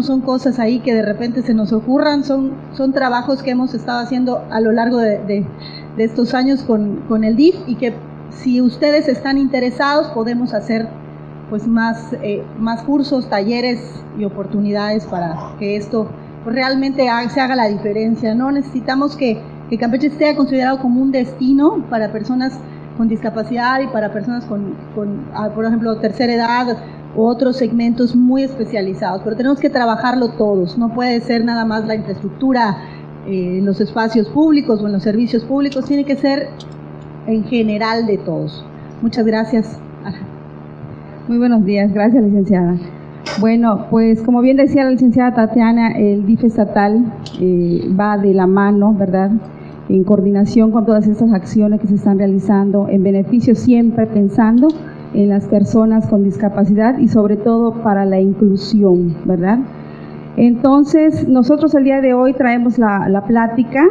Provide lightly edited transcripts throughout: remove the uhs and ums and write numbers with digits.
son cosas ahí que de repente se nos ocurran, son trabajos que hemos estado haciendo a lo largo de estos años con el DIF, y que si ustedes están interesados podemos hacer pues más cursos, talleres y oportunidades para que esto pues realmente se haga la diferencia, ¿no? Necesitamos que Campeche sea considerado como un destino para personas con discapacidad y para personas con por ejemplo, tercera edad u otros segmentos muy especializados, pero tenemos que trabajarlo todos, no puede ser nada más la infraestructura en los espacios públicos o en los servicios públicos, tiene que ser en general de todos. Muchas gracias. Muy buenos días, gracias licenciada. Bueno, pues como bien decía la licenciada Tatiana, el DIF estatal va de la mano, ¿verdad?, en coordinación con todas estas acciones que se están realizando en beneficio, siempre pensando en las personas con discapacidad y sobre todo para la inclusión, ¿verdad? Entonces, nosotros el día de hoy traemos la plática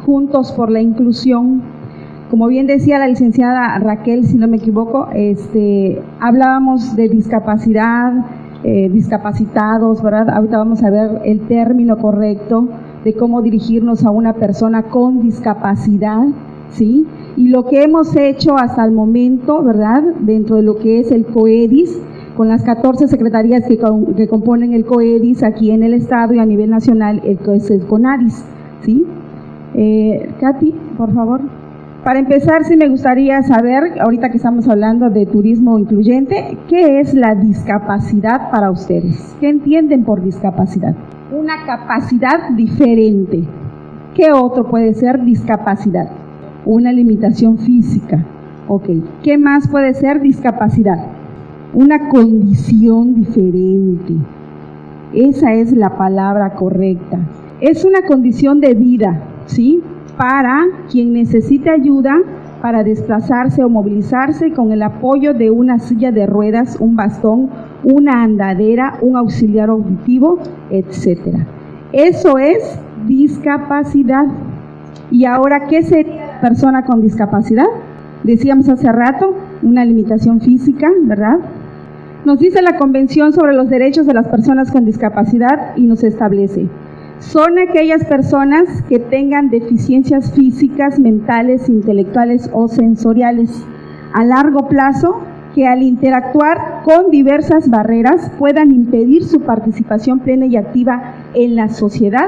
Juntos por la Inclusión. Como bien decía la licenciada Raquel, si no me equivoco, hablábamos de discapacidad, discapacitados, ¿verdad? Ahorita vamos a ver el término correcto de cómo dirigirnos a una persona con discapacidad, ¿sí? Y lo que hemos hecho hasta el momento, ¿verdad?, dentro de lo que es el COEDIS, con las 14 secretarías que componen el COEDIS aquí en el Estado y a nivel nacional, el CONADIS, ¿sí? Katy, por favor. Para empezar, sí me gustaría saber, ahorita que estamos hablando de turismo incluyente, ¿qué es la discapacidad para ustedes? ¿Qué entienden por discapacidad? Una capacidad diferente. ¿Qué otro puede ser discapacidad? Una limitación física. Ok. ¿Qué más puede ser discapacidad? Una condición diferente. Esa es la palabra correcta. Es una condición de vida, ¿sí?, para quien necesite ayuda para desplazarse o movilizarse con el apoyo de una silla de ruedas, un bastón, una andadera, un auxiliar auditivo, etcétera. Eso es discapacidad. Y ahora, ¿qué sería persona con discapacidad? Decíamos hace rato, una limitación física, ¿verdad? Nos dice la Convención sobre los Derechos de las Personas con Discapacidad y nos establece: son aquellas personas que tengan deficiencias físicas, mentales, intelectuales o sensoriales a largo plazo que al interactuar con diversas barreras puedan impedir su participación plena y activa en la sociedad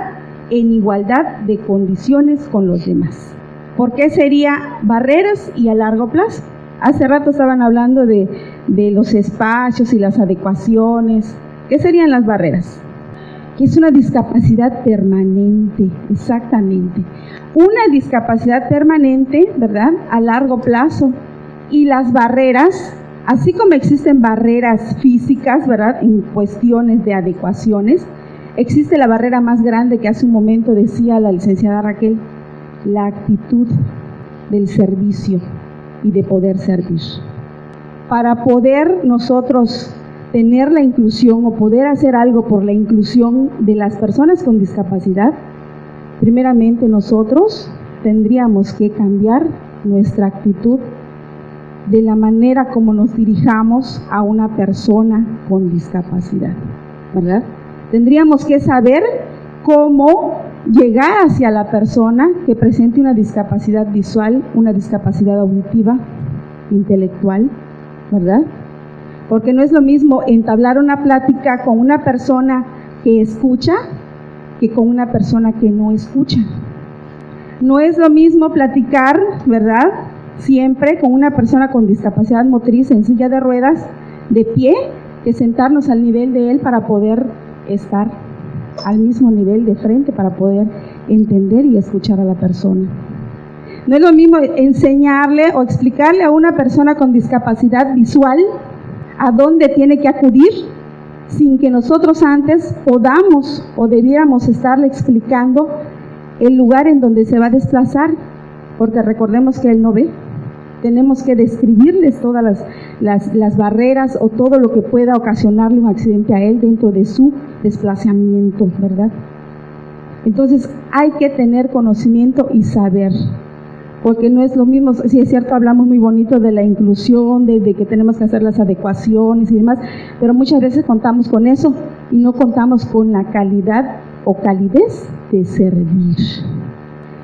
en igualdad de condiciones con los demás. ¿Por qué sería barreras y a largo plazo? Hace rato estaban hablando de los espacios y las adecuaciones. ¿Qué serían las barreras? Que es una discapacidad permanente, exactamente. Una discapacidad permanente, ¿verdad?, a largo plazo. Y las barreras, así como existen barreras físicas, ¿verdad?, en cuestiones de adecuaciones, existe la barrera más grande que hace un momento decía la licenciada Raquel, la actitud del servicio y de poder servir. Para poder nosotros tener la inclusión o poder hacer algo por la inclusión de las personas con discapacidad, primeramente nosotros tendríamos que cambiar nuestra actitud de la manera como nos dirijamos a una persona con discapacidad, ¿verdad? Tendríamos que saber cómo llegar hacia la persona que presente una discapacidad visual, una discapacidad auditiva, intelectual, ¿verdad? Porque no es lo mismo entablar una plática con una persona que escucha que con una persona que no escucha. No es lo mismo platicar, ¿verdad?, siempre con una persona con discapacidad motriz en silla de ruedas, de pie, que sentarnos al nivel de él para poder estar al mismo nivel de frente, para poder entender y escuchar a la persona. No es lo mismo enseñarle o explicarle a una persona con discapacidad visual a dónde tiene que acudir sin que nosotros antes podamos o debiéramos estarle explicando el lugar en donde se va a desplazar, porque recordemos que él no ve. Tenemos que describirles todas las barreras o todo lo que pueda ocasionarle un accidente a él dentro de su desplazamiento, ¿verdad? Entonces hay que tener conocimiento y saber. porque no es lo mismo. Sí, es cierto, hablamos muy bonito de la inclusión, de que tenemos que hacer las adecuaciones y demás, pero muchas veces contamos con eso y no contamos con la calidad o calidez de servir.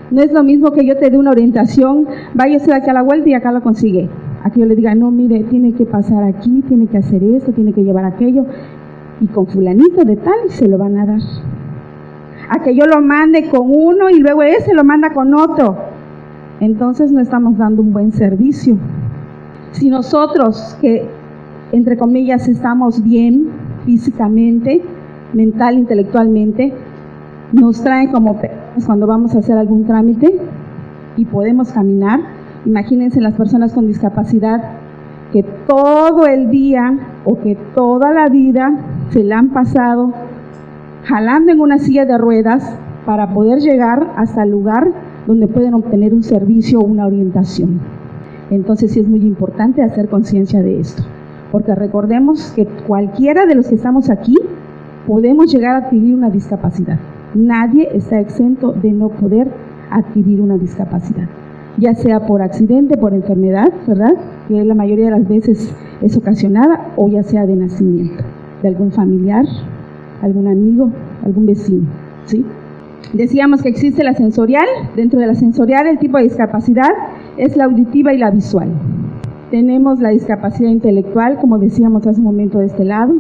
No es lo mismo que yo te dé una orientación, vaya usted aquí a la vuelta y acá lo consigue. Aquí yo le diga, no, mire, tiene que pasar aquí, tiene que hacer esto, tiene que llevar aquello, y con fulanito de tal se lo van a dar. A que yo lo mande con uno y luego ese lo manda con otro. Entonces no estamos dando un buen servicio. Si nosotros, que entre comillas estamos bien físicamente, mental, intelectualmente, nos traen como personas cuando vamos a hacer algún trámite y podemos caminar. Imagínense las personas con discapacidad que todo el día o que toda la vida se la han pasado jalando en una silla de ruedas para poder llegar hasta el lugar donde pueden obtener un servicio o una orientación. Entonces sí es muy importante hacer conciencia de esto, porque recordemos que cualquiera de los que estamos aquí podemos llegar a adquirir una discapacidad. Nadie está exento de no poder adquirir una discapacidad, ya sea por accidente, por enfermedad, ¿verdad?, que la mayoría de las veces es ocasionada, o ya sea de nacimiento, de algún familiar, algún amigo, algún vecino, ¿sí? Decíamos que existe la sensorial. Dentro de la sensorial, el tipo de discapacidad es la auditiva y la visual. Tenemos la discapacidad intelectual, como decíamos hace un momento de este lado,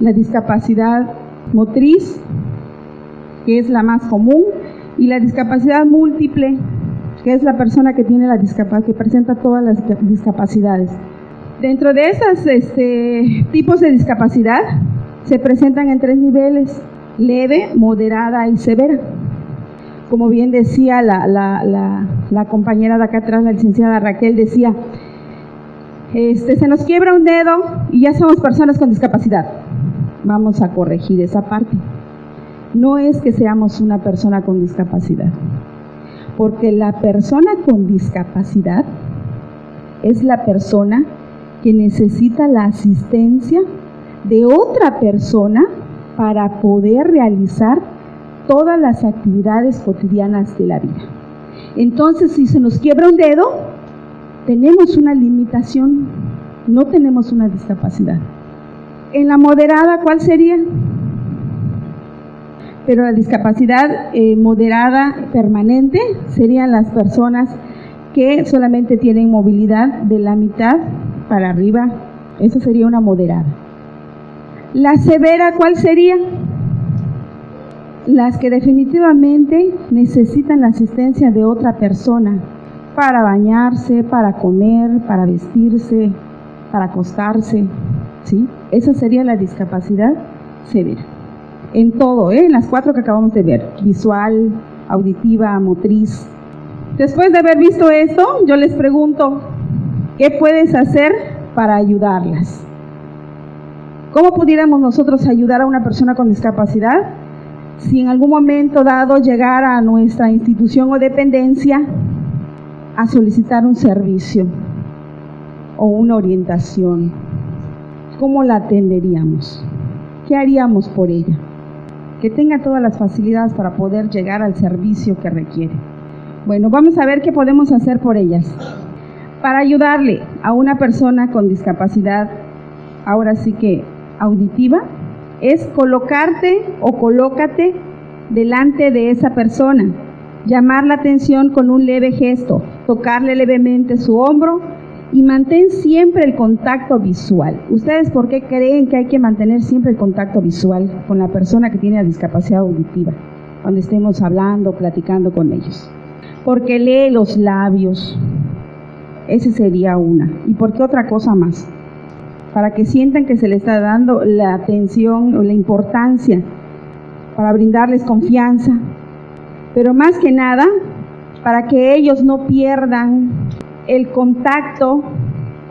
la discapacidad motriz, que es la más común, y la discapacidad múltiple, que es la persona que tiene la discapacidad, que presenta todas las discapacidades. Dentro de esos tipos de discapacidad se presentan en 3 niveles: leve, moderada y severa. Como bien decía la compañera de acá atrás, la licenciada Raquel, decía, se nos quiebra un dedo y ya somos personas con discapacidad. Vamos a corregir esa parte. No es que seamos una persona con discapacidad, porque la persona con discapacidad es la persona que necesita la asistencia de otra persona para poder realizar todas las actividades cotidianas de la vida. Entonces, si se nos quiebra un dedo, tenemos una limitación, no tenemos una discapacidad. En la moderada, ¿cuál sería? Pero la discapacidad moderada permanente serían las personas que solamente tienen movilidad de la mitad para arriba. Eso sería una moderada. La severa, ¿cuál sería? Las que definitivamente necesitan la asistencia de otra persona para bañarse, para comer, para vestirse, para acostarse, ¿sí? Esa sería la discapacidad severa. En todo, en las 4 que acabamos de ver: visual, auditiva, motriz. Después de haber visto esto, yo les pregunto, ¿qué puedes hacer para ayudarlas? ¿Cómo pudiéramos nosotros ayudar a una persona con discapacidad si en algún momento dado llegara a nuestra institución o dependencia a solicitar un servicio o una orientación? ¿Cómo la atenderíamos? ¿Qué haríamos por ella? Que tenga todas las facilidades para poder llegar al servicio que requiere. Bueno, vamos a ver qué podemos hacer por ellas. Para ayudarle a una persona con discapacidad, ahora sí que auditiva, es colocarte o colócate delante de esa persona, llamar la atención con un leve gesto, tocarle levemente su hombro y mantén siempre el contacto visual. ¿Ustedes por qué creen que hay que mantener siempre el contacto visual con la persona que tiene la discapacidad auditiva cuando estemos hablando, platicando con ellos? Porque lee los labios. Ese sería una. ¿Y por qué otra cosa más? Para que sientan que se les está dando la atención o la importancia, para brindarles confianza, pero más que nada, para que ellos no pierdan el contacto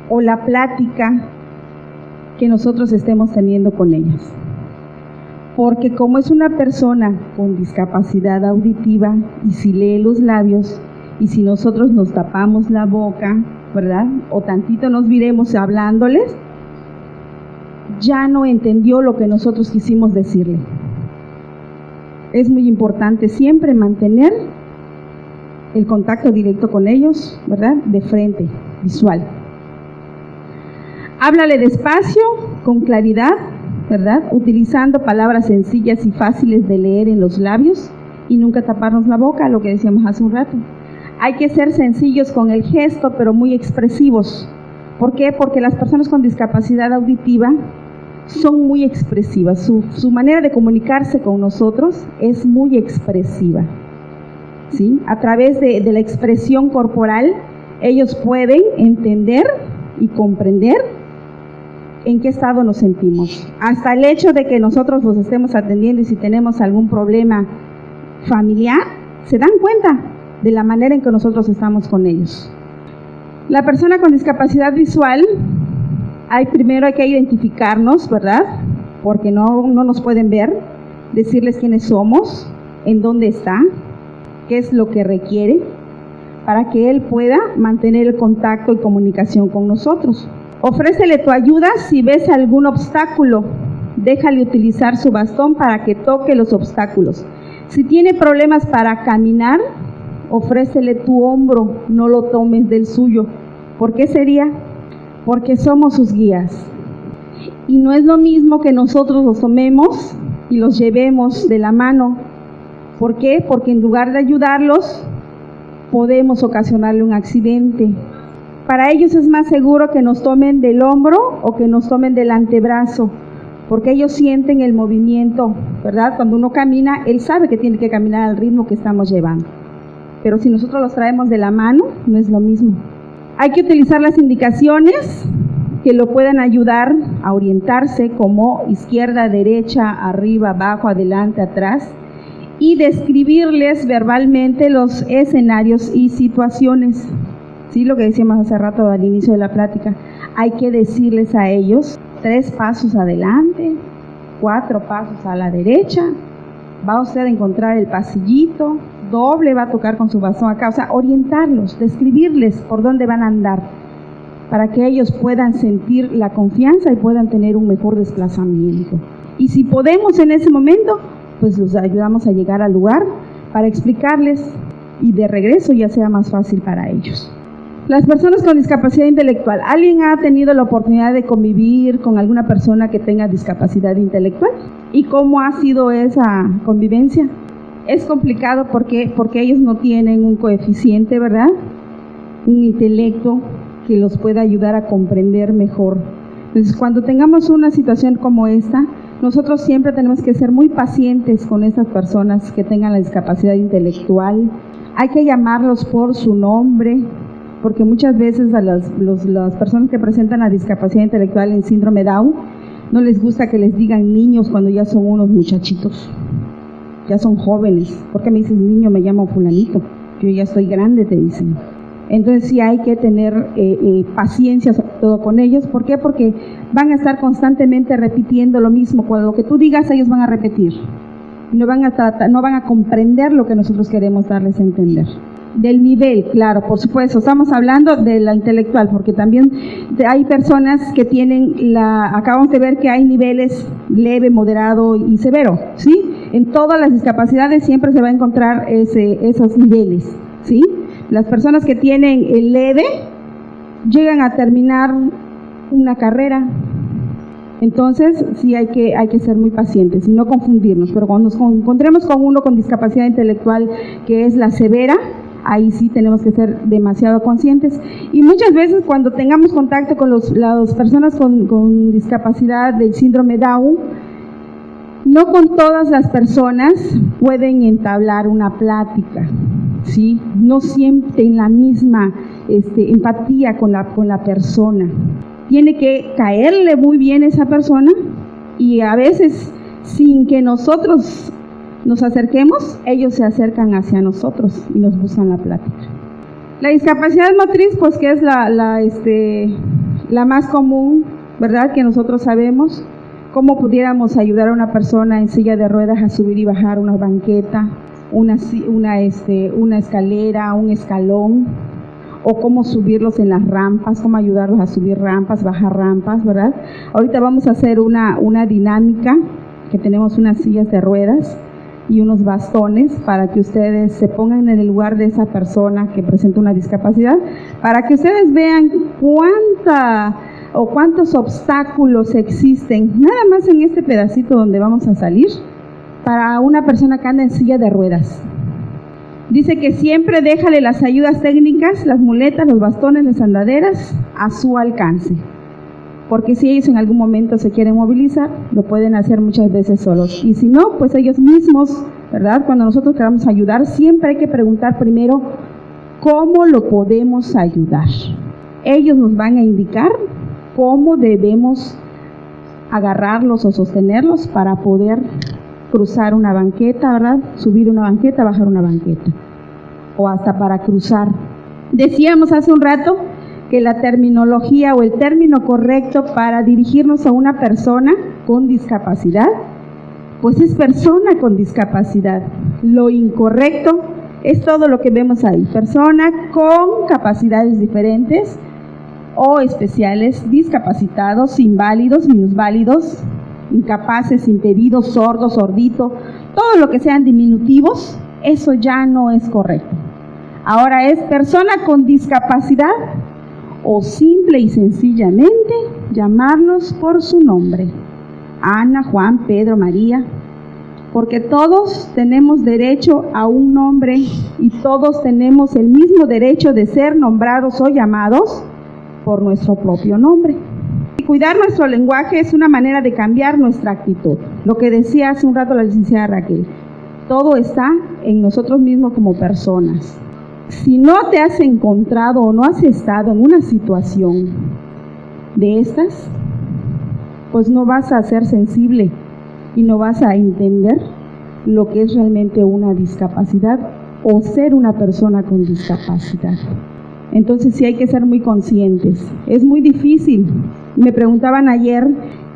o la plática que nosotros estemos teniendo con ellas. Porque como es una persona con discapacidad auditiva y si lee los labios y si nosotros nos tapamos la boca, ¿verdad?, o tantito nos viremos hablándoles, ya no entendió lo que nosotros quisimos decirle. Es muy importante siempre mantener el contacto directo con ellos, ¿verdad? De frente, visual. Háblale despacio, con claridad, ¿verdad? Utilizando palabras sencillas y fáciles de leer en los labios y nunca taparnos la boca, lo que decíamos hace un rato. Hay que ser sencillos con el gesto, pero muy expresivos. ¿Por qué? Porque las personas con discapacidad auditiva son muy expresivas. Su manera de comunicarse con nosotros es muy expresiva, ¿sí? A través de la expresión corporal, ellos pueden entender y comprender en qué estado nos sentimos. Hasta el hecho de que nosotros los estemos atendiendo y si tenemos algún problema familiar, se dan cuenta de la manera en que nosotros estamos con ellos. La persona con discapacidad visual, primero hay que identificarnos, ¿verdad? Porque no nos pueden ver, decirles quiénes somos, en dónde está, qué es lo que requiere, para que él pueda mantener el contacto y comunicación con nosotros. Ofrécele tu ayuda si ves algún obstáculo, déjale utilizar su bastón para que toque los obstáculos. Si tiene problemas para caminar, ofrécele tu hombro, no lo tomes del suyo. ¿Por qué sería? Porque somos sus guías. Y no es lo mismo que nosotros los tomemos y los llevemos de la mano. ¿Por qué? Porque en lugar de ayudarlos, podemos ocasionarle un accidente. Para ellos es más seguro que nos tomen del hombro o que nos tomen del antebrazo, porque ellos sienten el movimiento, ¿verdad? Cuando uno camina, él sabe que tiene que caminar al ritmo que estamos llevando. Pero si nosotros los traemos de la mano, no es lo mismo. Hay que utilizar las indicaciones que lo puedan ayudar a orientarse, como izquierda, derecha, arriba, abajo, adelante, atrás, y describirles verbalmente los escenarios y situaciones. Sí, lo que decíamos hace rato al inicio de la plática. Hay que decirles a ellos 3 pasos adelante, 4 pasos a la derecha, va usted a encontrar el pasillito, doble, va a tocar con su bastón acá, o sea, orientarlos, describirles por dónde van a andar, para que ellos puedan sentir la confianza y puedan tener un mejor desplazamiento. Y si podemos en ese momento, pues los ayudamos a llegar al lugar para explicarles y de regreso ya sea más fácil para ellos. Las personas con discapacidad intelectual, ¿alguien ha tenido la oportunidad de convivir con alguna persona que tenga discapacidad intelectual? ¿Y cómo ha sido esa convivencia? Es complicado porque ellos no tienen un coeficiente, ¿verdad? Un intelecto que los pueda ayudar a comprender mejor. Entonces, cuando tengamos una situación como esta, nosotros siempre tenemos que ser muy pacientes con esas personas que tengan la discapacidad intelectual. Hay que llamarlos por su nombre, porque muchas veces a las personas que presentan la discapacidad intelectual en síndrome Down, no les gusta que les digan niños cuando ya son unos muchachitos, ya son jóvenes. ¿Por qué me dices niño? Me llamo fulanito, yo ya estoy grande, te dicen. Entonces sí hay que tener paciencia sobre todo con ellos. ¿Por qué? Porque van a estar constantemente repitiendo lo mismo. Cuando lo que tú digas, ellos van a repetir. Y no van a comprender lo que nosotros queremos darles a entender. Del nivel, claro, por supuesto, estamos hablando de la intelectual, porque también hay personas que tienen acabamos de ver que hay niveles leve, moderado y severo, ¿sí? En todas las discapacidades siempre se va a encontrar esos niveles, ¿sí? Las personas que tienen el leve llegan a terminar una carrera. Entonces sí hay que ser muy pacientes y no confundirnos, pero cuando nos encontremos con uno con discapacidad intelectual que es la severa, ahí sí tenemos que ser demasiado conscientes. Y muchas veces cuando tengamos contacto con las personas con discapacidad del síndrome Down, no con todas las personas pueden entablar una plática, ¿sí? No sienten la misma empatía con la persona. Tiene que caerle muy bien esa persona y a veces sin que nosotros nos acerquemos, ellos se acercan hacia nosotros y nos buscan la plática. La discapacidad motriz, pues que es la más común, ¿verdad? Que nosotros sabemos. ¿Cómo pudiéramos ayudar a una persona en silla de ruedas a subir y bajar una banqueta, una escalera, un escalón? O cómo subirlos en las rampas, cómo ayudarlos a subir rampas, bajar rampas, ¿verdad? Ahorita vamos a hacer una dinámica, que tenemos unas sillas de ruedas, y unos bastones para que ustedes se pongan en el lugar de esa persona que presenta una discapacidad, para que ustedes vean cuántos obstáculos existen, nada más en este pedacito donde vamos a salir, para una persona que anda en silla de ruedas. Dice que siempre déjale las ayudas técnicas, las muletas, los bastones, las andaderas a su alcance. Porque si ellos en algún momento se quieren movilizar, lo pueden hacer muchas veces solos. Y si no, pues ellos mismos, ¿verdad? Cuando nosotros queramos ayudar, siempre hay que preguntar primero cómo lo podemos ayudar. Ellos nos van a indicar cómo debemos agarrarlos o sostenerlos para poder cruzar una banqueta, ¿verdad? Subir una banqueta, bajar una banqueta. O hasta para cruzar. Decíamos hace un rato que la terminología o el término correcto para dirigirnos a una persona con discapacidad, pues es persona con discapacidad. Lo incorrecto es todo lo que vemos ahí, persona con capacidades diferentes o especiales, discapacitados, inválidos, minusválidos, incapaces, impedidos, sordos, sordito, todo lo que sean diminutivos, eso ya no es correcto. Ahora es persona con discapacidad o simple y sencillamente llamarlos por su nombre. Ana, Juan, Pedro, María, porque todos tenemos derecho a un nombre y todos tenemos el mismo derecho de ser nombrados o llamados por nuestro propio nombre. Y cuidar nuestro lenguaje es una manera de cambiar nuestra actitud. Lo que decía hace un rato la licenciada Raquel, todo está en nosotros mismos como personas. Si no te has encontrado o no has estado en una situación de estas, pues no vas a ser sensible y no vas a entender lo que es realmente una discapacidad o ser una persona con discapacidad. Entonces sí hay que ser muy conscientes. Es muy difícil. Me preguntaban ayer,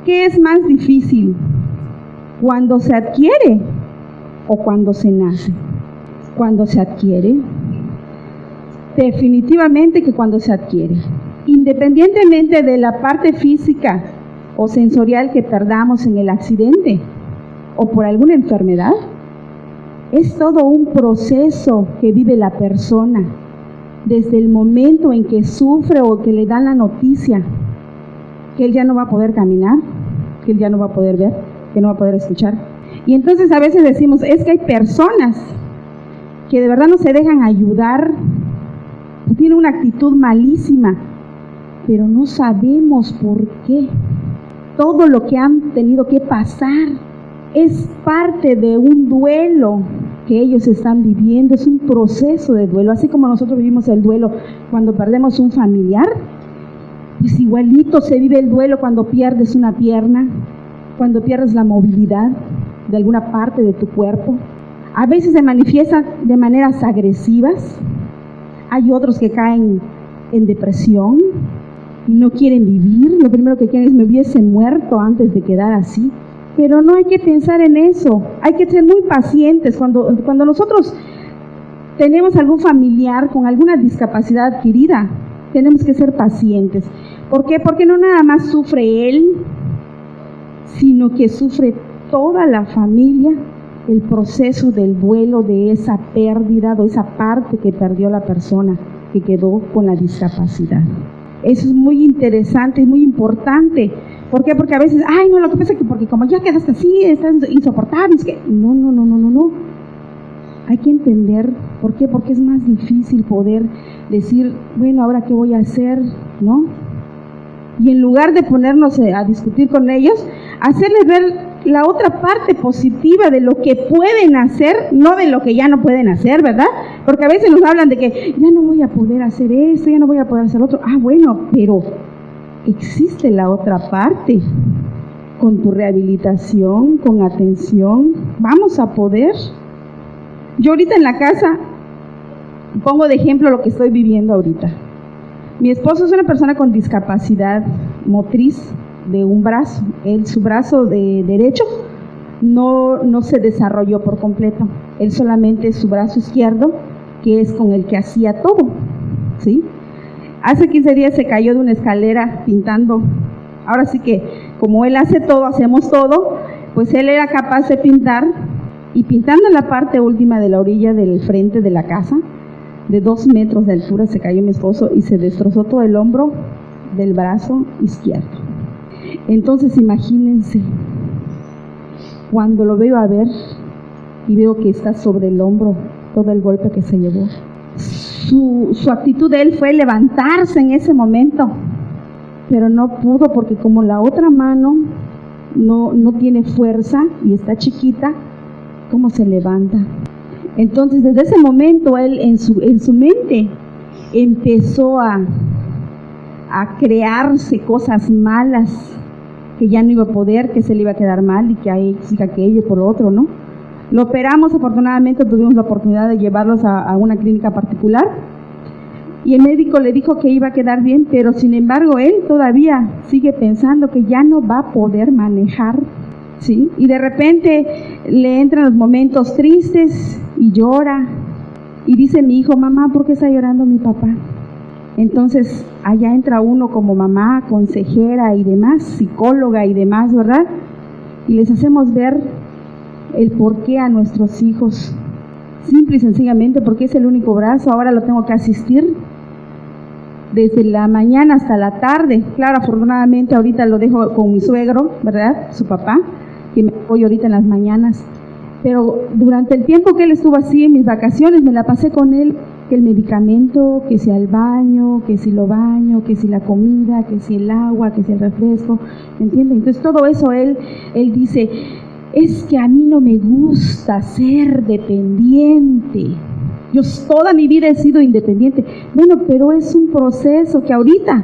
¿qué es más difícil? ¿Cuando se adquiere o cuando se nace? Cuando se adquiere. Definitivamente que cuando se adquiere. Independientemente de la parte física o sensorial que perdamos en el accidente o por alguna enfermedad, es todo un proceso que vive la persona desde el momento en que sufre o que le dan la noticia que él ya no va a poder caminar, que él ya no va a poder ver, que no va a poder escuchar. Y entonces a veces decimos, es que hay personas que de verdad no se dejan ayudar, tienen una actitud malísima, pero no sabemos por qué. Todo lo que han tenido que pasar es parte de un duelo que ellos están viviendo, es un proceso de duelo, así como nosotros vivimos el duelo cuando perdemos un familiar, pues igualito se vive el duelo cuando pierdes una pierna, cuando pierdes la movilidad de alguna parte de tu cuerpo. A veces se manifiesta de maneras agresivas, hay otros que caen en depresión y no quieren vivir, lo primero que quieren es me hubiese muerto antes de quedar así. Pero no hay que pensar en eso, hay que ser muy pacientes. Cuando nosotros tenemos algún familiar con alguna discapacidad adquirida, tenemos que ser pacientes. ¿Por qué? Porque no nada más sufre él, sino que sufre toda la familia el proceso del duelo de esa pérdida, de esa parte que perdió la persona que quedó con la discapacidad. Eso es muy interesante, es muy importante. ¿Por qué? Porque a veces, ay, no, lo que pasa es que porque como ya quedaste así, estás insoportable, es que no. Hay que entender, ¿por qué? Porque es más difícil poder decir, bueno, ¿ahora qué voy a hacer? ¿No? Y en lugar de ponernos a discutir con ellos, hacerles ver la otra parte positiva de lo que pueden hacer, no de lo que ya no pueden hacer, ¿verdad? Porque a veces nos hablan de que ya no voy a poder hacer esto, ya no voy a poder hacer otro. Ah, bueno, pero existe la otra parte. Con tu rehabilitación, con atención, vamos a poder. Yo ahorita en la casa pongo de ejemplo lo que estoy viviendo ahorita. Mi esposo es una persona con discapacidad motriz de un brazo. Su brazo de derecho no se desarrolló por completo. Él solamente su brazo izquierdo, que es con el que hacía todo, ¿sí? Hace 15 días se cayó de una escalera pintando. Ahora sí que, como él hace todo, hacemos todo, pues él era capaz de pintar y pintando la parte última de la orilla del frente de la casa, de 2 metros de altura, se cayó mi esposo y se destrozó todo el hombro del brazo izquierdo. Entonces imagínense, cuando lo veo a ver y veo que está sobre el hombro todo el golpe que se llevó, su actitud de él fue levantarse en ese momento, pero no pudo, porque como la otra mano no tiene fuerza y está chiquita, ¿cómo se levanta? Entonces desde ese momento él en su mente empezó a crearse cosas malas, que ya no iba a poder, que se le iba a quedar mal y que aquello por lo otro, ¿no? Lo operamos, afortunadamente tuvimos la oportunidad de llevarlos a una clínica particular y el médico le dijo que iba a quedar bien, pero sin embargo él todavía sigue pensando que ya no va a poder manejar, ¿sí? Y de repente le entran los momentos tristes y llora y dice mi hijo: mamá, ¿por qué está llorando mi papá? Entonces allá entra uno como mamá, consejera y demás, psicóloga y demás, ¿verdad? Y les hacemos ver el porqué a nuestros hijos, simple y sencillamente porque es el único brazo. Ahora lo tengo que asistir desde la mañana hasta la tarde. Claro, afortunadamente ahorita lo dejo con mi suegro, ¿verdad? Su papá, que me apoya ahorita en las mañanas. Pero durante el tiempo que él estuvo así, en mis vacaciones, me la pasé con él, que el medicamento, que si al baño, que si lo baño, que si la comida, que si el agua, que si el refresco, ¿me entiende? Entonces todo eso él dice: es que a mí no me gusta ser dependiente. Yo toda mi vida he sido independiente. Bueno, pero es un proceso que ahorita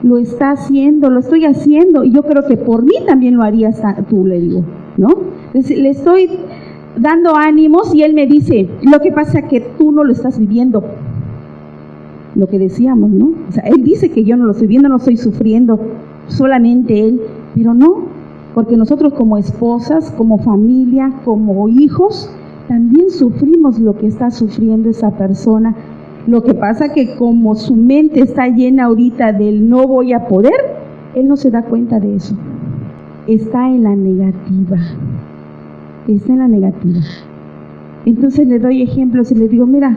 lo está haciendo, lo estoy haciendo, y yo creo que por mí también lo harías tú, le digo, ¿no? Entonces, le estoy dando ánimos y él me dice: lo que pasa es que tú no lo estás viviendo. Lo que decíamos, ¿no? O sea, él dice que yo no lo estoy viendo, no estoy sufriendo, solamente él, pero no, porque nosotros como esposas, como familia, como hijos, también sufrimos lo que está sufriendo esa persona. Lo que pasa que como su mente está llena ahorita del no voy a poder, él no se da cuenta de eso. Está en la negativa. Está en la negativa. Entonces le doy ejemplos y le digo: mira,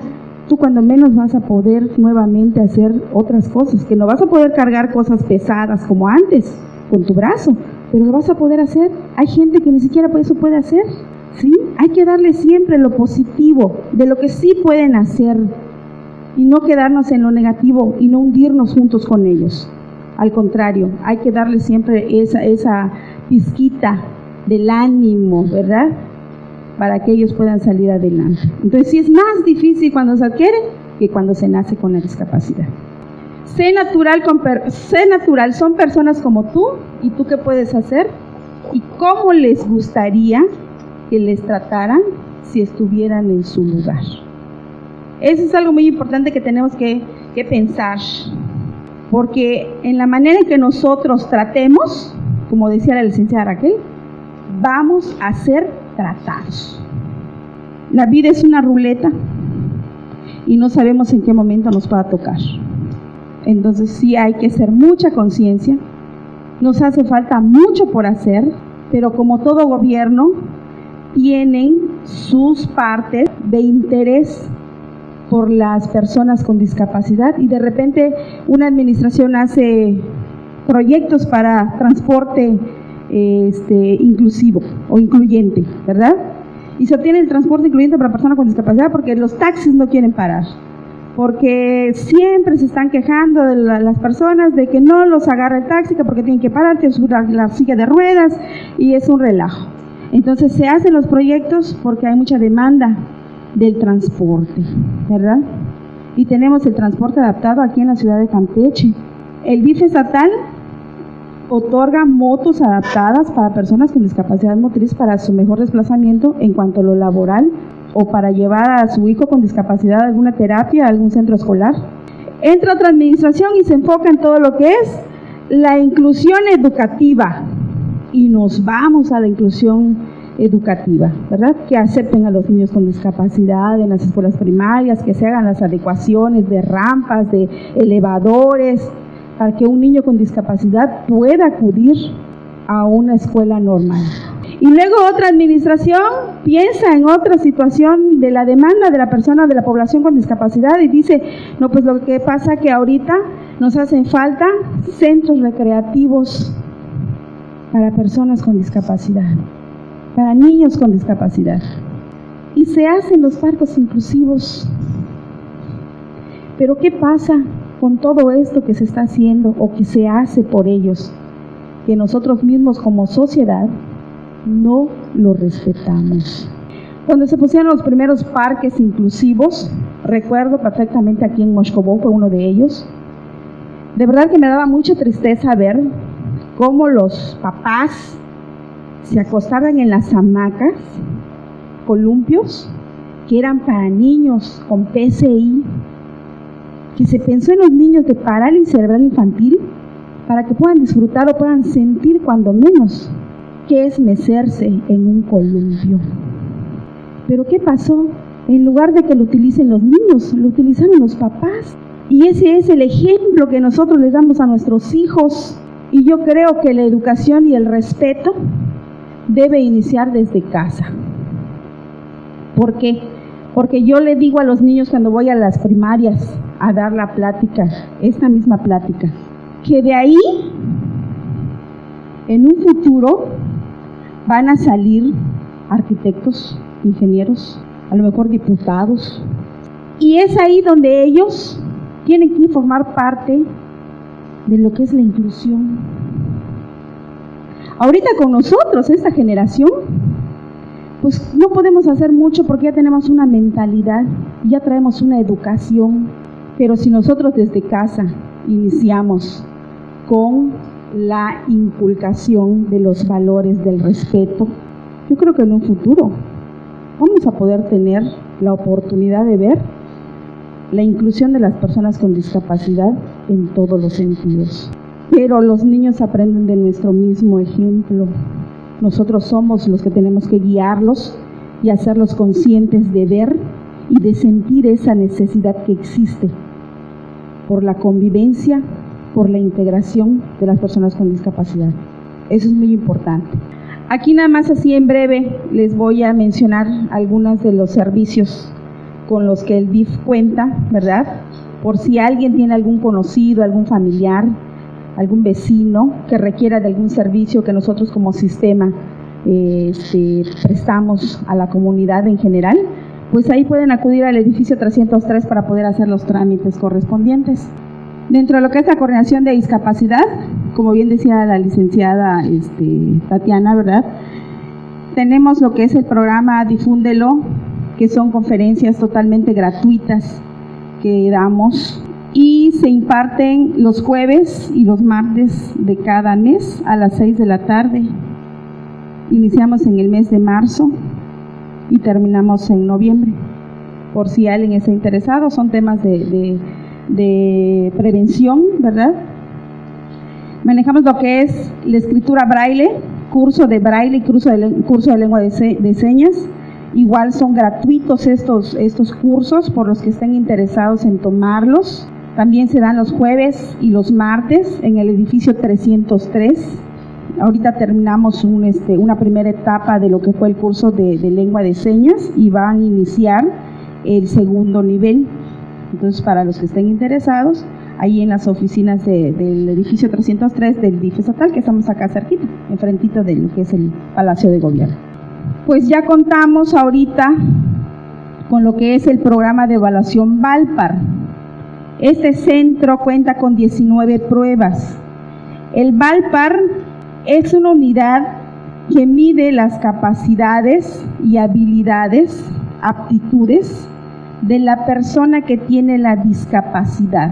tú cuando menos vas a poder nuevamente hacer otras cosas, que no vas a poder cargar cosas pesadas como antes con tu brazo, pero lo vas a poder hacer. Hay gente que ni siquiera eso puede hacer, ¿sí? Hay que darle siempre lo positivo de lo que sí pueden hacer y no quedarnos en lo negativo y no hundirnos juntos con ellos. Al contrario, hay que darle siempre esa pizquita del ánimo, ¿verdad? Para que ellos puedan salir adelante. Entonces sí es más difícil cuando se adquiere que cuando se nace con la discapacidad. Sé natural, son personas como tú. ¿Y tú qué puedes hacer? ¿Y cómo les gustaría que les trataran si estuvieran en su lugar? Eso es algo muy importante que tenemos que pensar, porque en la manera en que nosotros tratemos, como decía la licenciada Raquel, vamos a ser tratados. La vida es una ruleta y no sabemos en qué momento nos va a tocar. Entonces sí hay que hacer mucha conciencia. Nos hace falta mucho por hacer, pero como todo gobierno, tienen sus partes de interés por las personas con discapacidad, y de repente una administración hace proyectos para transporte inclusivo o incluyente, ¿verdad? Y se obtiene el transporte incluyente para personas con discapacidad porque los taxis no quieren parar, porque siempre se están quejando de las personas de que no los agarra el taxi, que porque tienen que parar, tienen que subir la silla de ruedas, y es un relajo. Entonces se hacen los proyectos porque hay mucha demanda del transporte, ¿verdad? Y tenemos el transporte adaptado aquí en la ciudad de Campeche. El DIF estatal otorga motos adaptadas para personas con discapacidad motriz para su mejor desplazamiento en cuanto a lo laboral, o para llevar a su hijo con discapacidad a alguna terapia, a algún centro escolar. Entra otra administración y se enfoca en todo lo que es la inclusión educativa, y nos vamos a la inclusión educativa, ¿verdad? Que acepten a los niños con discapacidad en las escuelas primarias, que se hagan las adecuaciones de rampas, de elevadores, para que un niño con discapacidad pueda acudir a una escuela normal. Y luego otra administración piensa en otra situación de la demanda de la persona, de la población con discapacidad, y dice, no, pues lo que pasa que ahorita nos hacen falta centros recreativos para personas con discapacidad, para niños con discapacidad. Y se hacen los parques inclusivos. Pero ¿qué pasa con todo esto que se está haciendo o que se hace por ellos? Que nosotros mismos como sociedad no lo respetamos. Cuando se pusieron los primeros parques inclusivos, recuerdo perfectamente aquí en Moscobó, fue uno de ellos, de verdad que me daba mucha tristeza ver cómo los papás se acostaban en las hamacas, columpios, que eran para niños con PCI, que se pensó en los niños de parálisis cerebral infantil para que puedan disfrutar o puedan sentir cuando menos qué es mecerse en un columpio. Pero ¿qué pasó? En lugar de que lo utilicen los niños, lo utilizaron los papás. Y ese es el ejemplo que nosotros les damos a nuestros hijos. Y yo creo que la educación y el respeto debe iniciar desde casa. ¿Por qué? Porque yo le digo a los niños cuando voy a las primarias a dar la plática, esta misma plática, que de ahí, en un futuro, van a salir arquitectos, ingenieros, a lo mejor diputados. Y es ahí donde ellos tienen que formar parte de lo que es la inclusión. Ahorita con nosotros, esta generación, pues no podemos hacer mucho porque ya tenemos una mentalidad, ya traemos una educación, pero si nosotros desde casa iniciamos con la inculcación de los valores del respeto, yo creo que en un futuro vamos a poder tener la oportunidad de ver la inclusión de las personas con discapacidad en todos los sentidos. Pero los niños aprenden de nuestro mismo ejemplo. Nosotros somos los que tenemos que guiarlos y hacerlos conscientes de ver y de sentir esa necesidad que existe por la convivencia, por la integración de las personas con discapacidad. Eso es muy importante. Aquí nada más así en breve les voy a mencionar algunos de los servicios con los que el DIF cuenta, ¿verdad? Por si alguien tiene algún conocido, algún familiar, algún vecino que requiera de algún servicio que nosotros como sistema prestamos a la comunidad en general, pues ahí pueden acudir al edificio 303 para poder hacer los trámites correspondientes. Dentro de lo que es la coordinación de discapacidad, como bien decía la licenciada Tatiana, ¿verdad? Tenemos lo que es el programa Difúndelo, que son conferencias totalmente gratuitas que damos y se imparten los jueves y los martes de cada mes a las 6 de la tarde. Iniciamos en el mes de marzo y terminamos en noviembre. Por si alguien está interesado, son temas de prevención, ¿verdad? Manejamos lo que es la escritura braille, curso de braille y curso de lengua de señas. Igual son gratuitos estos cursos por los que estén interesados en tomarlos. También se dan los jueves y los martes en el edificio 303. Ahorita terminamos una primera etapa de lo que fue el curso de lengua de señas y van a iniciar el segundo nivel. Entonces, para los que estén interesados, ahí en las oficinas del edificio 303 del DIF estatal, que estamos acá cerquita, enfrentito de lo que es el Palacio de Gobierno. Pues ya contamos ahorita con lo que es el programa de evaluación VALPAR. Este centro cuenta con 19 pruebas. El VALPAR es una unidad que mide las capacidades y habilidades, aptitudes de la persona que tiene la discapacidad.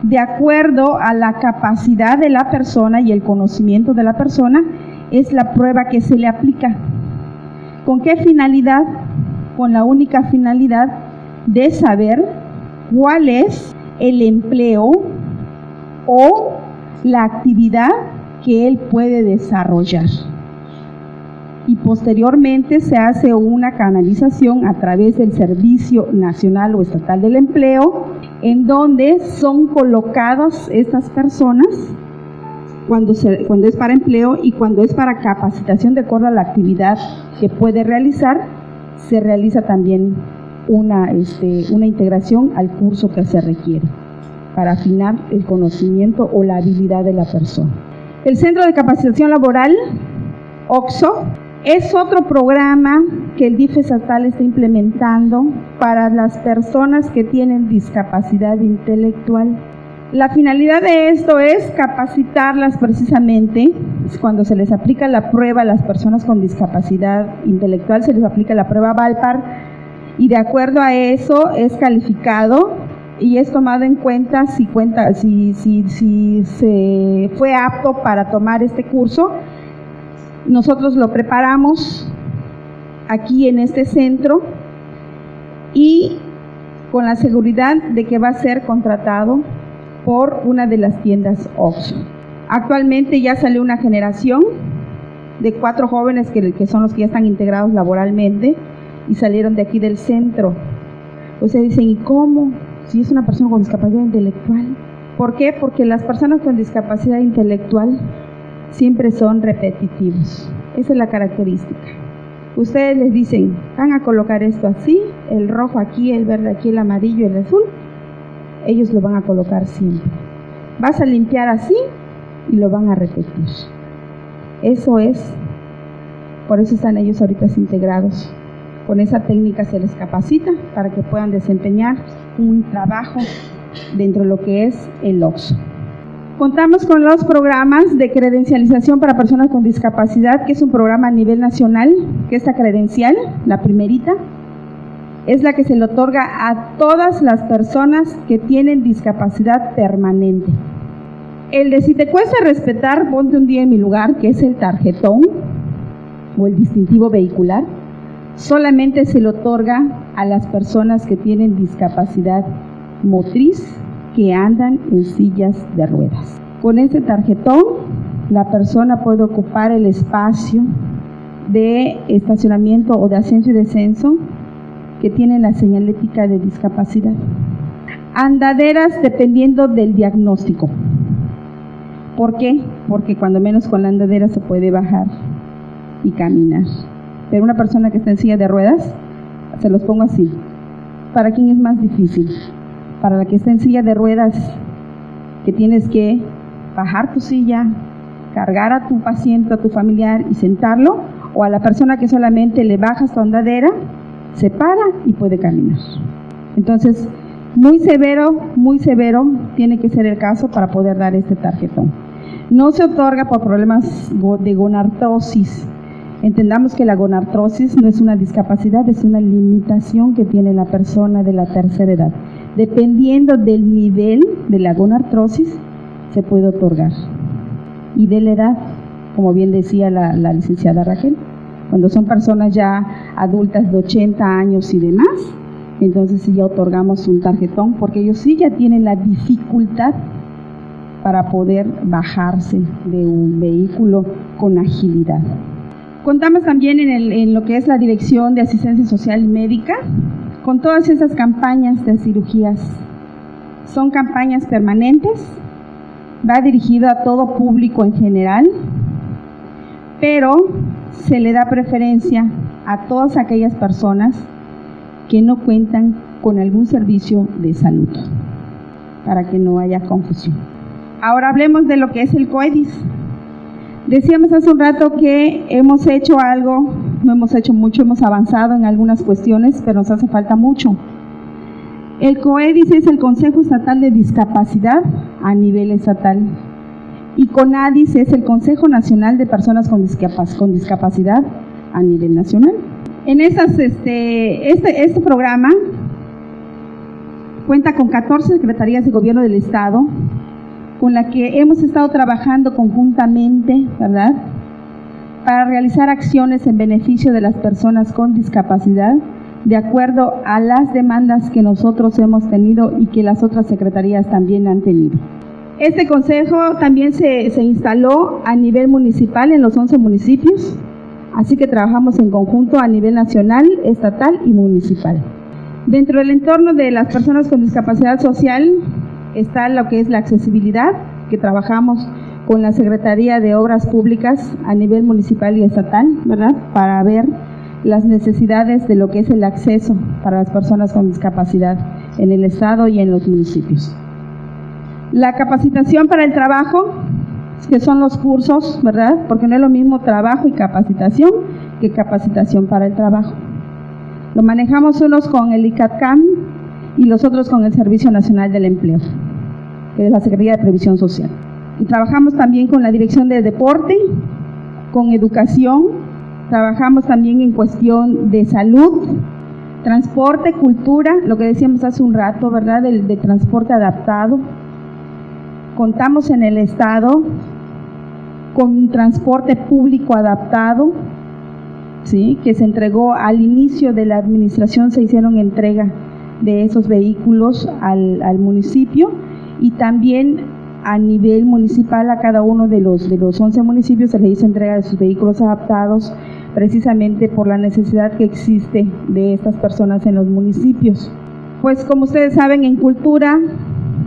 De acuerdo a la capacidad de la persona y el conocimiento de la persona, es la prueba que se le aplica. ¿Con qué finalidad? Con la única finalidad de saber cuál es el empleo o la actividad que él puede desarrollar. Y posteriormente se hace una canalización a través del Servicio Nacional o Estatal del Empleo, en donde son colocadas estas personas cuando es para empleo y cuando es para capacitación de acuerdo a la actividad que puede realizar, se realiza también una integración al curso que se requiere para afinar el conocimiento o la habilidad de la persona. El Centro de Capacitación Laboral, OXO, es otro programa que el DIF estatal está implementando para las personas que tienen discapacidad intelectual. La finalidad de esto es capacitarlas precisamente cuando se les aplica la prueba a las personas con discapacidad intelectual, se les aplica la prueba VALPAR y de acuerdo a eso es calificado y es tomado en cuenta si se fue apto para tomar este curso. Nosotros lo preparamos aquí en este centro y con la seguridad de que va a ser contratado por una de las tiendas OXXO. Actualmente ya salió una generación de 4 jóvenes que son los que ya están integrados laboralmente y salieron de aquí del centro. Ustedes dicen, ¿y cómo? Si es una persona con discapacidad intelectual. ¿Por qué? Porque las personas con discapacidad intelectual siempre son repetitivos. Esa es la característica. Ustedes les dicen, van a colocar esto así, el rojo aquí, el verde aquí, el amarillo, el azul. Ellos lo van a colocar siempre. Vas a limpiar así y lo van a repetir. Eso es, por eso están ellos ahorita integrados. Con esa técnica se les capacita para que puedan desempeñar un trabajo dentro de lo que es el OXXO. Contamos con los programas de credencialización para personas con discapacidad, que es un programa a nivel nacional, que esta credencial, la primerita, es la que se le otorga a todas las personas que tienen discapacidad permanente. El de si te cuesta respetar, ponte un día en mi lugar, que es el tarjetón o el distintivo vehicular, solamente se le otorga a las personas que tienen discapacidad motriz, que andan en sillas de ruedas. Con este tarjetón, la persona puede ocupar el espacio de estacionamiento o de ascenso y descenso que tiene la señalética de discapacidad. Andaderas dependiendo del diagnóstico. ¿Por qué? Porque cuando menos con la andadera se puede bajar y caminar. Pero una persona que está en silla de ruedas, se los pongo así. ¿Para quién es más difícil? Para la que está en silla de ruedas, que tienes que bajar tu silla, cargar a tu paciente, a tu familiar y sentarlo, o a la persona que solamente le bajas tu andadera, se para y puede caminar. Entonces, muy severo tiene que ser el caso para poder dar este tarjetón. No se otorga por problemas de gonartrosis. Entendamos que la gonartrosis no es una discapacidad, es una limitación que tiene la persona de la tercera edad. Dependiendo del nivel de la gonartrosis, se puede otorgar. Y de la edad, como bien decía la licenciada Raquel, cuando son personas ya adultas de 80 años y demás, entonces sí ya otorgamos un tarjetón, porque ellos sí ya tienen la dificultad para poder bajarse de un vehículo con agilidad. Contamos también en lo que es la Dirección de Asistencia Social y Médica, con todas esas campañas de cirugías. Son campañas permanentes, va dirigido a todo público en general, pero se le da preferencia a todas aquellas personas que no cuentan con algún servicio de salud, para que no haya confusión. Ahora hablemos de lo que es el COEDIS. Decíamos hace un rato que hemos hecho algo, no hemos hecho mucho, hemos avanzado en algunas cuestiones, pero nos hace falta mucho. El COEDIS es el Consejo Estatal de Discapacidad a nivel estatal y CONADIS es el Consejo Nacional de Personas con Discapacidad a nivel nacional. En este programa cuenta con 14 secretarías de gobierno del Estado, con la que hemos estado trabajando conjuntamente, ¿verdad?, para realizar acciones en beneficio de las personas con discapacidad, de acuerdo a las demandas que nosotros hemos tenido y que las otras secretarías también han tenido. Este consejo también se instaló a nivel municipal en los 11 municipios, así que trabajamos en conjunto a nivel nacional, estatal y municipal. Dentro del entorno de las personas con discapacidad social está lo que es la accesibilidad, que trabajamos con la Secretaría de Obras Públicas a nivel municipal y estatal, ¿verdad?, para ver las necesidades de lo que es el acceso para las personas con discapacidad en el estado y en los municipios. La capacitación para el trabajo, que son los cursos, ¿verdad?, porque no es lo mismo trabajo y capacitación que capacitación para el trabajo. Lo manejamos unos con el ICATCAM y los otros con el Servicio Nacional del Empleo, que es la Secretaría de Previsión Social. Y trabajamos también con la Dirección de Deporte, con educación, trabajamos también en cuestión de salud, transporte, cultura, lo que decíamos hace un rato, ¿verdad?, de transporte adaptado. Contamos en el estado con un transporte público adaptado, ¿sí?, que se entregó al inicio de la administración, se hicieron entrega de esos vehículos al municipio, y también a nivel municipal a cada uno de los 11 municipios se le hizo entrega de sus vehículos adaptados, precisamente por la necesidad que existe de estas personas en los municipios. Pues como ustedes saben, en cultura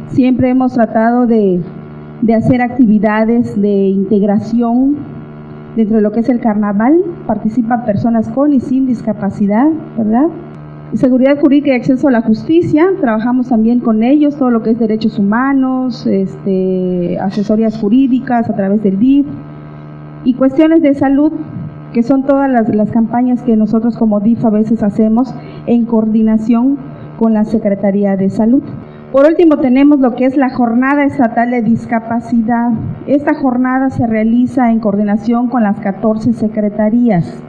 siempre hemos tratado de hacer actividades de integración dentro de lo que es el carnaval. Participan personas con y sin discapacidad, ¿verdad? Seguridad jurídica y acceso a la justicia, trabajamos también con ellos, todo lo que es derechos humanos, asesorías jurídicas a través del DIF, y cuestiones de salud, que son todas las campañas que nosotros como DIF a veces hacemos en coordinación con la Secretaría de Salud. Por último, tenemos lo que es la Jornada Estatal de Discapacidad. Esta jornada se realiza en coordinación con las 14 secretarías.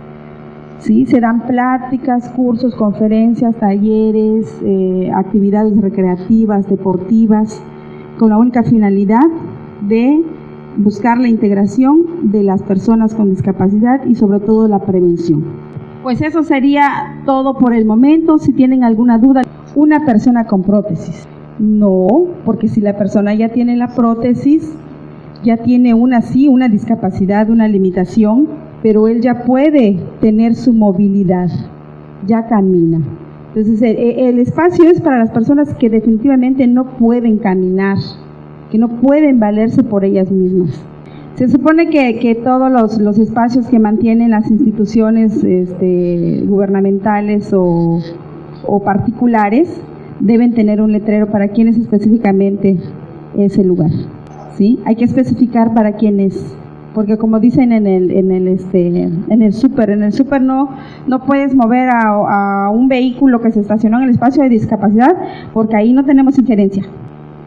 Sí, se dan pláticas, cursos, conferencias, talleres, actividades recreativas, deportivas, con la única finalidad de buscar la integración de las personas con discapacidad y sobre todo la prevención. Pues eso sería todo por el momento. Si tienen alguna duda, una persona con prótesis. No, porque si la persona ya tiene la prótesis, ya tiene una discapacidad, una limitación, pero él ya puede tener su movilidad, ya camina. Entonces el espacio es para las personas que definitivamente no pueden caminar, que no pueden valerse por ellas mismas. Se supone que todos los espacios que mantienen las instituciones gubernamentales o particulares deben tener un letrero para quién es específicamente ese lugar, ¿sí? Hay que especificar para quién es, porque como dicen en el súper no puedes mover a un vehículo que se estacionó en el espacio de discapacidad, porque ahí no tenemos injerencia.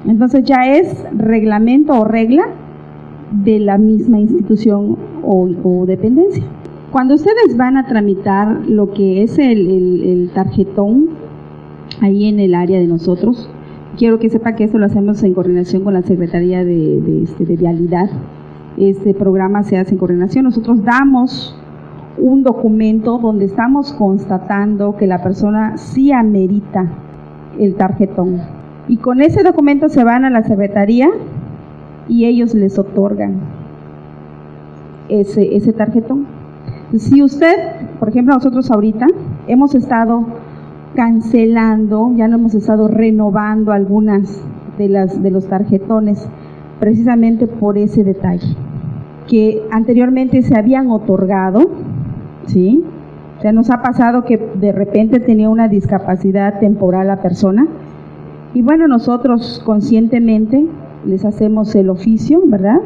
Entonces ya es reglamento o regla de la misma institución o dependencia. Cuando ustedes van a tramitar lo que es el tarjetón ahí en el área de nosotros, quiero que sepa que esto lo hacemos en coordinación con la Secretaría de Vialidad. Este programa se hace en coordinación. Nosotros damos un documento donde estamos constatando que la persona sí amerita el tarjetón, y con ese documento se van a la Secretaría y ellos les otorgan ese tarjetón. Si usted, por ejemplo, nosotros ahorita hemos estado cancelando, ya no hemos estado renovando algunas de los tarjetones, precisamente por ese detalle, que anteriormente se habían otorgado, ¿sí? O sea, nos ha pasado que de repente tenía una discapacidad temporal la persona, y bueno, nosotros conscientemente les hacemos el oficio, ¿verdad?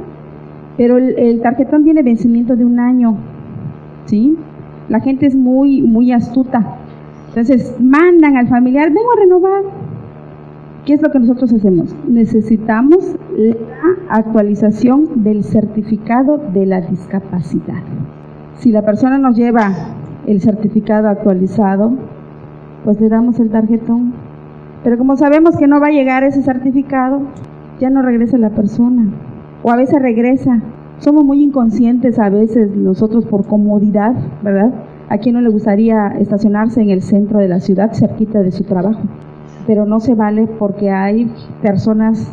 Pero el tarjetón tiene vencimiento de 1 año, ¿sí? La gente es muy astuta. Entonces mandan al familiar, vengo a renovar. ¿Qué es lo que nosotros hacemos? Necesitamos la actualización del certificado de la discapacidad. Si la persona nos lleva el certificado actualizado, pues le damos el tarjetón. Pero como sabemos que no va a llegar ese certificado, ya no regresa la persona. O a veces regresa. Somos muy inconscientes a veces nosotros por comodidad, ¿verdad? ¿A quién no le gustaría estacionarse en el centro de la ciudad, cerquita de su trabajo? Pero no se vale, porque hay personas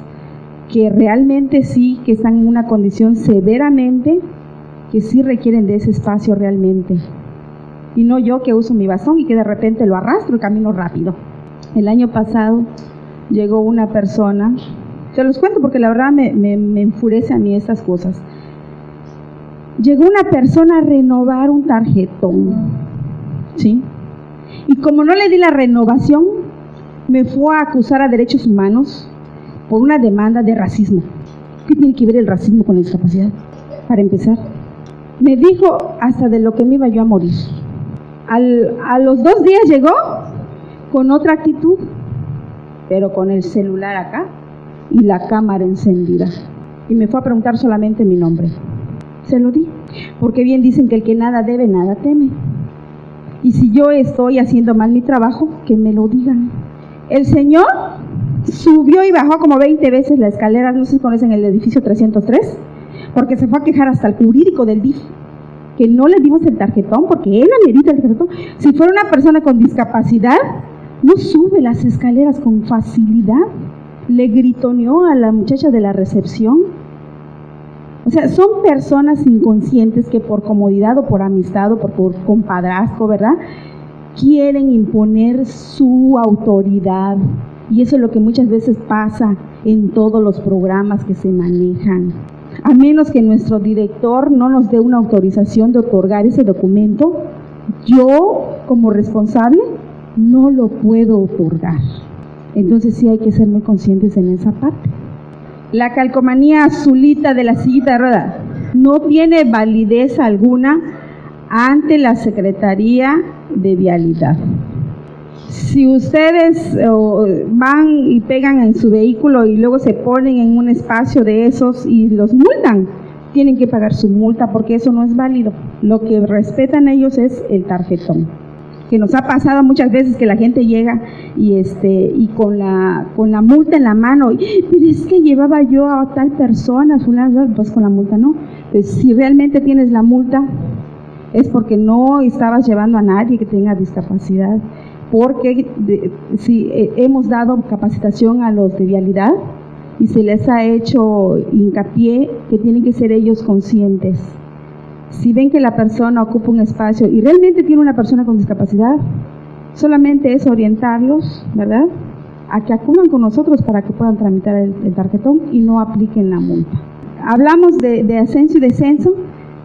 que realmente sí, que están en una condición severamente, que sí requieren de ese espacio realmente. Y no yo, que uso mi bastón y que de repente lo arrastro y camino rápido. El año pasado llegó una persona Se los cuento porque la verdad me enfurece a mí estas cosas. Llegó una persona a renovar un tarjetón, ¿sí? Y como no le di la renovación, me fue a acusar a Derechos Humanos por una demanda de racismo. ¿Qué tiene que ver el racismo con la discapacidad? Para empezar, me dijo hasta de lo que me iba yo a morir. A los 2 días llegó con otra actitud, pero con el celular acá y la cámara encendida. Y me fue a preguntar solamente mi nombre. Se lo di, porque bien dicen que el que nada debe, nada teme. Y si yo estoy haciendo mal mi trabajo, que me lo digan. El señor subió y bajó como 20 veces la escalera, no sé si conocen el edificio 303, porque se fue a quejar hasta el jurídico del DIF, que no le dimos el tarjetón, porque él amerita el tarjetón. Si fuera una persona con discapacidad, no sube las escaleras con facilidad. Le gritoneó a la muchacha de la recepción. O sea, son personas inconscientes que por comodidad o por amistad o por compadrazgo, ¿verdad?, quieren imponer su autoridad. Y eso es lo que muchas veces pasa en todos los programas que se manejan. A menos que nuestro director no nos dé una autorización de otorgar ese documento, yo como responsable no lo puedo otorgar. Entonces sí hay que ser muy conscientes en esa parte. La calcomanía azulita de la sillita de ruedas no tiene validez alguna ante la Secretaría de Vialidad. Si ustedes van y pegan en su vehículo y luego se ponen en un espacio de esos y los multan, tienen que pagar su multa porque eso no es válido. Lo que respetan ellos es el tarjetón. Que nos ha pasado muchas veces que la gente llega y con la multa en la mano, pero es que llevaba yo a tal persona, pues con la multa no. Pues si realmente tienes la multa es porque no estabas llevando a nadie que tenga discapacidad, porque hemos dado capacitación a los de vialidad y se les ha hecho hincapié que tienen que ser ellos conscientes. Si ven que la persona ocupa un espacio y realmente tiene una persona con discapacidad, solamente es orientarlos, ¿verdad?, a que acudan con nosotros para que puedan tramitar el tarjetón y no apliquen la multa. Hablamos de ascenso y descenso.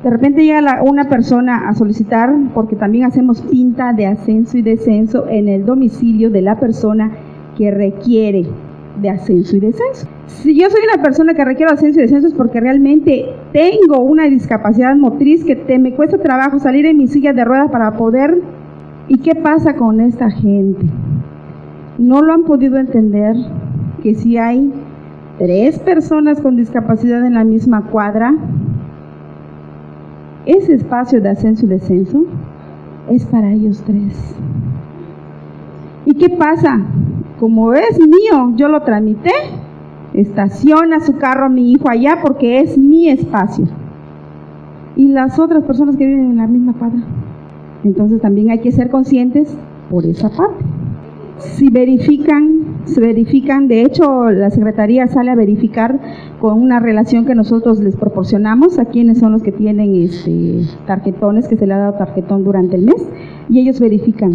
De repente llega una persona a solicitar, porque también hacemos pinta de ascenso y descenso en el domicilio de la persona que requiere de ascenso y descenso. Si yo soy una persona que requiere ascenso y descenso es porque realmente tengo una discapacidad motriz que me cuesta trabajo salir en mi silla de ruedas para poder. ¿Y qué pasa con esta gente? No lo han podido entender, que si hay 3 personas con discapacidad en la misma cuadra, ese espacio de ascenso y descenso es para ellos 3. ¿Y qué pasa? Como es mío, yo lo tramité, estaciona su carro mi hijo allá porque es mi espacio. Y las otras personas que viven en la misma cuadra. Entonces también hay que ser conscientes por esa parte. Si se verifican, de hecho la Secretaría sale a verificar con una relación que nosotros les proporcionamos a quienes son los que tienen tarjetones, que se le ha dado tarjetón durante el mes, y ellos verifican